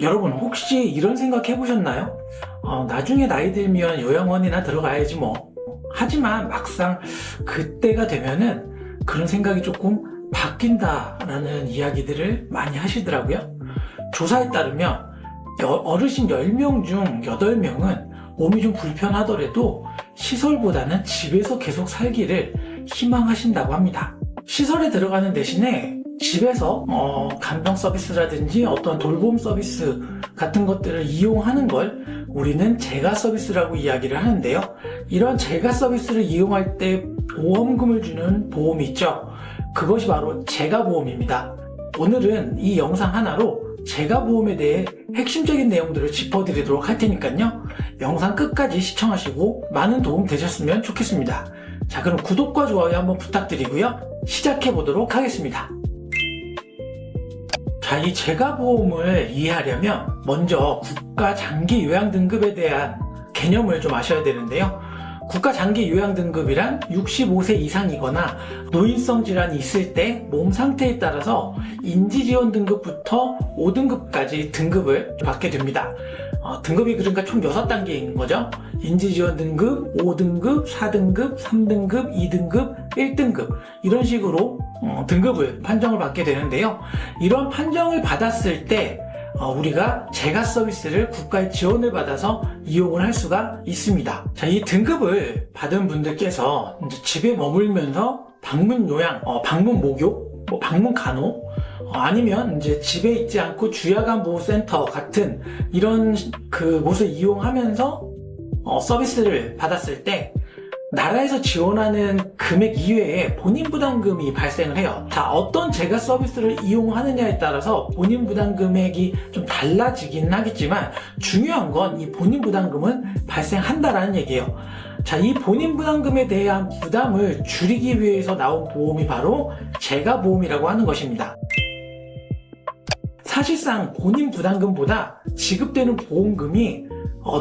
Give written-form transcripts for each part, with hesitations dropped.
여러분 혹시 이런 생각 해보셨나요? 나중에 나이 들면 요양원이나 들어가야지 뭐. 하지만 막상 그때가 되면은 그런 생각이 조금 바뀐다라는 이야기들을 많이 하시더라고요. 조사에 따르면 어르신 10명 중 8명은 몸이 좀 불편하더라도 시설보다는 집에서 계속 살기를 희망하신다고 합니다. 시설에 들어가는 대신에 집에서 간병 서비스라든지 어떤 돌봄 서비스 같은 것들을 이용하는 걸 우리는 재가 서비스라고 이야기를 하는데요. 이런 재가 서비스를 이용할 때 보험금을 주는 보험이 있죠. 그것이 바로 재가보험입니다. 오늘은 이 영상 하나로 재가보험에 대해 핵심적인 내용들을 짚어드리도록 할 테니까요. 영상 끝까지 시청하시고 많은 도움 되셨으면 좋겠습니다. 자, 그럼 구독과 좋아요 한번 부탁드리고요. 시작해 보도록 하겠습니다. 자, 이 재가보험을 이해하려면 먼저 국가장기요양등급에 대한 개념을 좀 아셔야 되는데요. 국가장기요양등급이란 65세 이상이거나 노인성 질환이 있을 때 몸 상태에 따라서 인지지원 등급부터 5등급까지 등급을 받게 됩니다. 등급이 그러니까 총 6단계인 거죠. 인지지원 등급, 5등급, 4등급, 3등급, 2등급, 1등급 이런 식으로 등급을 판정을 받게 되는데요. 이런 판정을 받았을 때 우리가 재가 서비스를 국가의 지원을 받아서 이용을 할 수가 있습니다. 자, 이 등급을 받은 분들께서 이제 집에 머물면서 방문 요양, 방문 목욕, 방문 간호, 아니면 이제 집에 있지 않고 주야간 보호센터 같은 이런 곳을 이용하면서 서비스를 받았을 때 나라에서 지원하는 금액 이외에 본인 부담금이 발생을 해요. 자, 어떤 재가 서비스를 이용하느냐에 따라서 본인 부담 금액이 좀 달라지긴 하겠지만 중요한 건 이 본인 부담금은 발생한다라는 얘기예요. 자, 이 본인 부담금에 대한 부담을 줄이기 위해서 나온 보험이 바로 재가보험이라고 하는 것입니다. 사실상 본인 부담금보다 지급되는 보험금이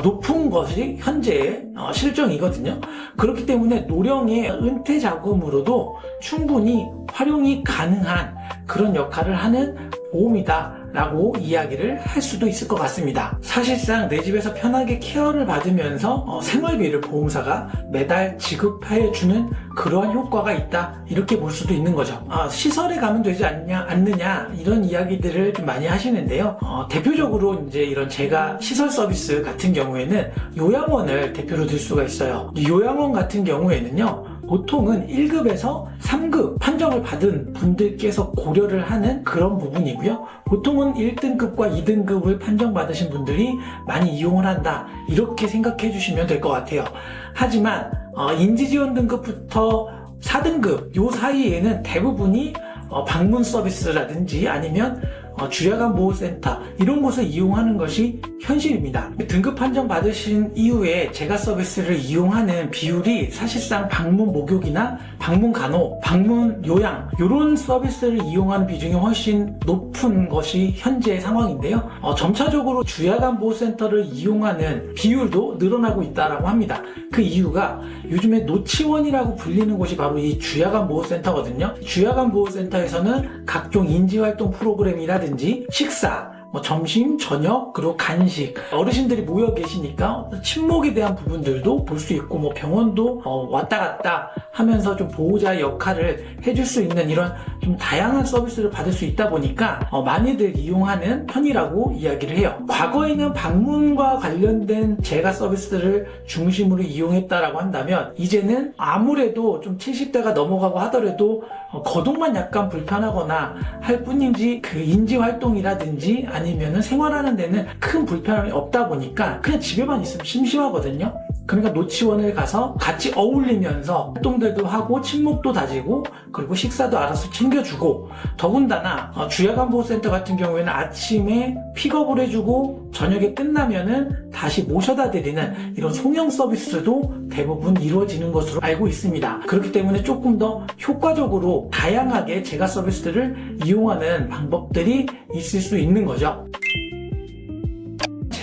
높은 것이 현재의 실정이거든요. 그렇기 때문에 노령의 은퇴 자금으로도 충분히 활용이 가능한 그런 역할을 하는 보험이다 라고 이야기를 할 수도 있을 것 같습니다. 사실상 내 집에서 편하게 케어를 받으면서 생활비를 보험사가 매달 지급해주는 그러한 효과가 있다 이렇게 볼 수도 있는 거죠. 시설에 가면 되지 않느냐 이런 이야기들을 좀 많이 하시는데요. 대표적으로 이제 이런 재가 시설 서비스 같은 경우에는 요양원을 대표로 들 수가 있어요. 이 요양원 같은 경우에는요, 보통은 1급에서 3급 판정을 받은 분들께서 고려를 하는 그런 부분이고요. 보통은 1등급과 2등급을 판정받으신 분들이 많이 이용을 한다 이렇게 생각해 주시면 될 것 같아요. 하지만 인지지원 등급부터 4등급 요 사이에는 대부분이 방문 서비스라든지 아니면 주야간 보호센터 이런 곳을 이용하는 것이 현실입니다. 등급 판정 받으신 이후에 재가 서비스를 이용하는 비율이 사실상 방문 목욕이나 방문 간호, 방문 요양 이런 서비스를 이용하는 비중이 훨씬 높은 것이 현재의 상황인데요. 점차적으로 주야간 보호센터를 이용하는 비율도 늘어나고 있다고 합니다. 그 이유가 요즘에 노치원이라고 불리는 곳이 바로 이 주야간 보호센터거든요. 주야간 보호센터에서는 각종 인지활동 프로그램이라든지 식사, 점심, 저녁, 그리고 간식 어르신들이 모여 계시니까 친목에 대한 부분들도 볼 수 있고 병원도 왔다 갔다 하면서 좀 보호자의 역할을 해줄 수 있는 이런 좀 다양한 서비스를 받을 수 있다 보니까 많이들 이용하는 편이라고 이야기를 해요. 과거에는 방문과 관련된 재가 서비스를 중심으로 이용했다라고 한다면 이제는 아무래도 좀 70대가 넘어가고 하더라도 거동만 약간 불편하거나 할 뿐인지 그 인지활동이라든지 아니면은 생활하는 데는 큰 불편함이 없다 보니까 그냥 집에만 있으면 심심하거든요. 그러니까 노치원을 가서 같이 어울리면서 활동들도 하고 친목도 다지고 그리고 식사도 알아서 챙겨주고 더군다나 주야간 보호센터 같은 경우에는 아침에 픽업을 해주고 저녁에 끝나면은 다시 모셔다 드리는 이런 송영 서비스도 대부분 이루어지는 것으로 알고 있습니다. 그렇기 때문에 조금 더 효과적으로 다양하게 재가 서비스를 이용하는 방법들이 있을 수 있는 거죠.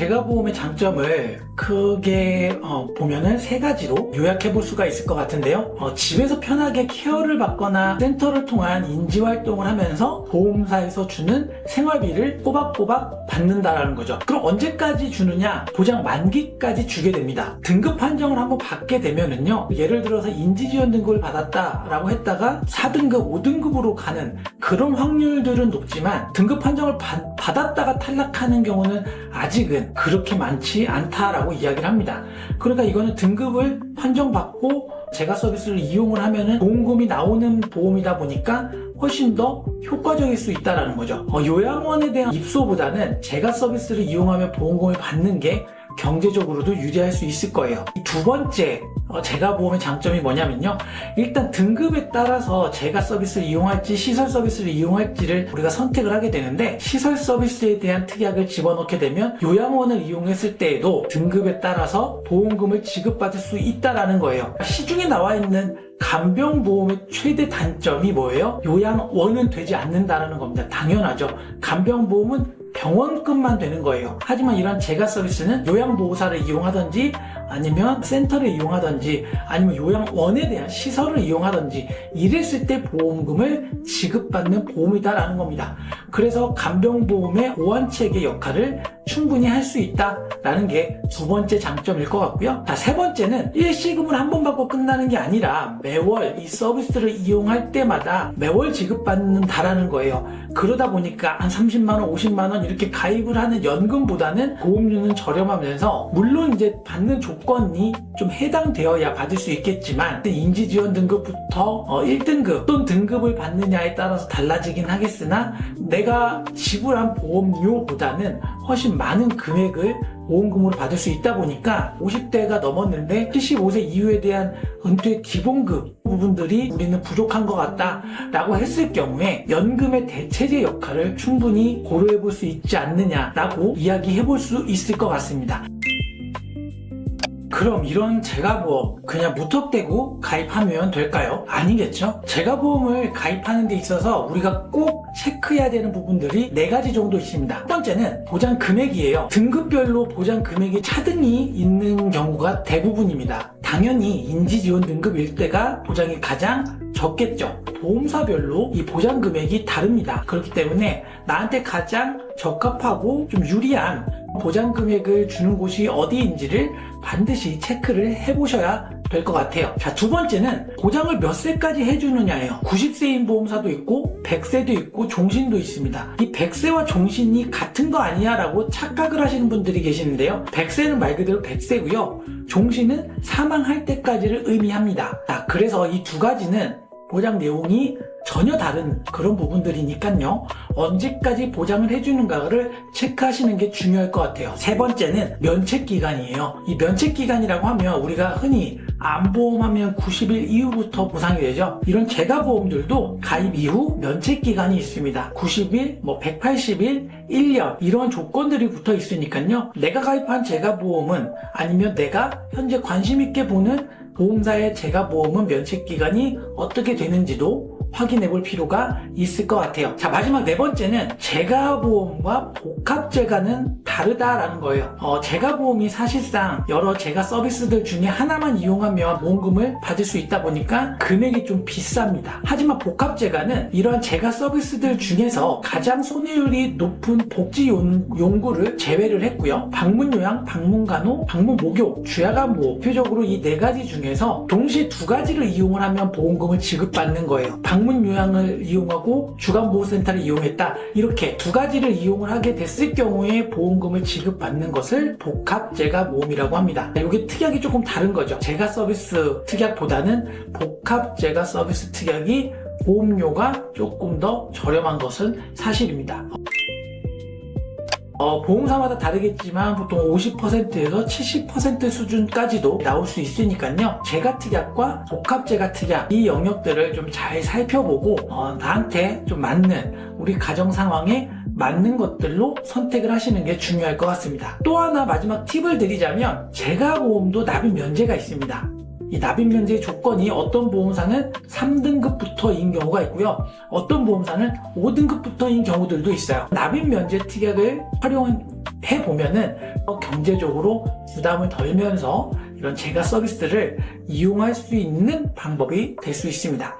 제가보험의 장점을 크게 보면은 세 가지로 요약해 볼 수가 있을 것 같은데요. 집에서 편하게 케어를 받거나 센터를 통한 인지활동을 하면서 보험사에서 주는 생활비를 꼬박꼬박 받는다라는 거죠. 그럼 언제까지 주느냐? 보장 만기까지 주게 됩니다. 등급 판정을 한번 받게 되면은요, 예를 들어서 인지지원 등급을 받았다라고 했다가 4등급, 5등급으로 가는 그런 확률들은 높지만 등급 판정을 받았다가 탈락하는 경우는 아직은 그렇게 많지 않다라고 이야기를 합니다. 그러니까 이거는 등급을 판정받고 제가 서비스를 이용을 하면은 보험금이 나오는 보험이다 보니까 훨씬 더 효과적일 수 있다는 거죠. 요양원에 대한 입소보다는 제가 서비스를 이용하면 보험금을 받는 게 경제적으로도 유리할 수 있을 거예요. 두 번째 제가 보험의 장점이 뭐냐면요, 일단 등급에 따라서 제가 서비스를 이용할지 시설 서비스를 이용할지를 우리가 선택을 하게 되는데, 시설 서비스에 대한 특약을 집어넣게 되면 요양원을 이용했을 때에도 등급에 따라서 보험금을 지급받을 수 있다라는 거예요. 시중에 나와 있는 간병보험의 최대 단점이 뭐예요? 요양원은 되지 않는다는 겁니다. 당연하죠. 간병보험은 병원급만 되는 거예요. 하지만 이런 제가 서비스는 요양보호사를 이용하든지 아니면 센터를 이용하든지 아니면 요양원에 대한 시설을 이용하든지 이랬을 때 보험금을 지급받는 보험이다라는 겁니다. 그래서 간병보험의 보완책의 역할을 충분히 할 수 있다라는 게 두 번째 장점일 것 같고요. 자, 세 번째는 일시금을 한 번 받고 끝나는 게 아니라 매월 이 서비스를 이용할 때마다 매월 지급받는다라는 거예요. 그러다 보니까 한 30만원, 50만원 이렇게 가입을 하는 연금보다는 보험료는 저렴하면서, 물론 이제 받는 조건이 좀 해당되어야 받을 수 있겠지만 인지지원 등급부터 1등급 어떤 등급을 받느냐에 따라서 달라지긴 하겠으나 내가 지불한 보험료보다는 훨씬 많은 금액을 보험금으로 받을 수 있다 보니까 50대가 넘었는데 75세 이후에 대한 은퇴 기본급 부분들이 우리는 부족한 것 같다 라고 했을 경우에 연금의 대체제 역할을 충분히 고려해 볼 수 있지 않느냐라고 이야기해 볼 수 있을 것 같습니다. 그럼 이런 제가보험 그냥 무턱대고 가입하면 될까요? 아니겠죠? 제가보험을 가입하는 데 있어서 우리가 꼭 체크해야 되는 부분들이 4가지 정도 있습니다. 첫 번째는 보장 금액이에요. 등급별로 보장 금액이 차등이 있는 경우가 대부분입니다. 당연히 인지지원 등급일 때가 보장이 가장 적겠죠. 보험사별로 이 보장 금액이 다릅니다. 그렇기 때문에 나한테 가장 적합하고 좀 유리한 보장 금액을 주는 곳이 어디인지를 반드시 체크를 해보셔야 될 것 같아요. 자, 두 번째는 보장을 몇 세까지 해주느냐예요. 90세인 보험사도 있고 100세도 있고 종신도 있습니다. 이 100세와 종신이 같은 거 아니야 라고 착각을 하시는 분들이 계시는데요, 100세는 말 그대로 100세고요 종신은 사망할 때까지를 의미합니다. 자, 그래서 이 두 가지는 보장 내용이 전혀 다른 그런 부분들이니까요, 언제까지 보장을 해주는가를 체크하시는 게 중요할 것 같아요. 세 번째는 면책기간이에요. 이 면책기간이라고 하면 우리가 흔히 암보험하면 90일 이후부터 보상이 되죠. 이런 제가보험들도 가입 이후 면책기간이 있습니다. 90일, 180일, 1년 이런 조건들이 붙어 있으니까요, 내가 가입한 제가보험은 아니면 내가 현재 관심 있게 보는 보험사의 제가보험은 면책기간이 어떻게 되는지도 확인해 볼 필요가 있을 것 같아요. 자, 마지막 네 번째는 제가보험과 복합제가는 다르다라는 거예요. 제가보험이 사실상 여러 제가 서비스들 중에 하나만 이용하면 보험금을 받을 수 있다 보니까 금액이 좀 비쌉니다. 하지만 복합제가는 이러한 제가 서비스들 중에서 가장 손해율이 높은 복지 용구를 제외를 했고요. 방문요양, 방문간호, 방문목욕, 주야간보호, 대표적으로 이 4가지 중에서 동시에 2가지를 이용을 하면 보험금을 지급받는 거예요. 방문요양을 이용하고 주간보호센터를 이용했다, 이렇게 2가지를 이용을 하게 됐을 경우에 보험금을 지급받는 것을 복합제가보험이라고 합니다. 이게 특약이 조금 다른 거죠. 제가 서비스 특약보다는 복합제가 서비스 특약이 보험료가 조금 더 저렴한 것은 사실입니다. 보험사마다 다르겠지만 보통 50%에서 70% 수준까지도 나올 수 있으니까요, 제가 특약과 복합제가 특약 이 영역들을 좀 잘 살펴보고 나한테 좀 맞는, 우리 가정 상황에 맞는 것들로 선택을 하시는 게 중요할 것 같습니다. 또 하나 마지막 팁을 드리자면 제가보험도 납입 면제가 있습니다. 이 납입 면제의 조건이 어떤 보험사는 3등급부터인 경우가 있고요. 어떤 보험사는 5등급부터인 경우들도 있어요. 납입 면제 특약을 활용해 보면은 경제적으로 부담을 덜면서 이런 제가 서비스를 이용할 수 있는 방법이 될 수 있습니다.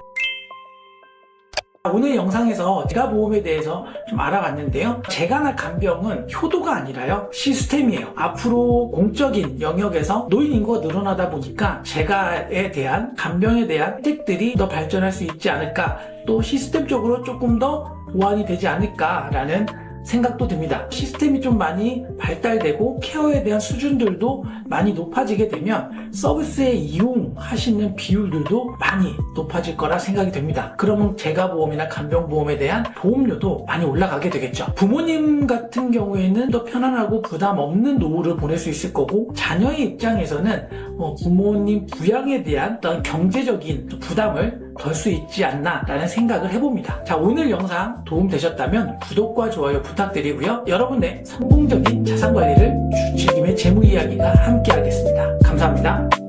오늘 영상에서 제가보험에 대해서 좀 알아봤는데요. 제가나 간병은 효도가 아니라요, 시스템이에요. 앞으로 공적인 영역에서 노인 인구가 늘어나다 보니까 제가에 대한, 간병에 대한 혜택들이 더 발전할 수 있지 않을까, 또 시스템적으로 조금 더 보완이 되지 않을까라는 생각도 듭니다. 시스템이 좀 많이 발달되고 케어에 대한 수준들도 많이 높아지게 되면 서비스에 이용하시는 비율들도 많이 높아질 거라 생각이 됩니다. 그러면 제가보험이나 간병보험에 대한 보험료도 많이 올라가게 되겠죠. 부모님 같은 경우에는 더 편안하고 부담 없는 노후를 보낼 수 있을 거고, 자녀의 입장에서는 부모님 부양에 대한 어떤 경제적인 부담을 덜 수 있지 않나 라는 생각을 해봅니다. 자, 오늘 영상 도움 되셨다면 구독과 좋아요 부탁드리고요. 여러분의 성공적인 자산관리를 주치김의 재무이야기가 함께 하겠습니다. 감사합니다.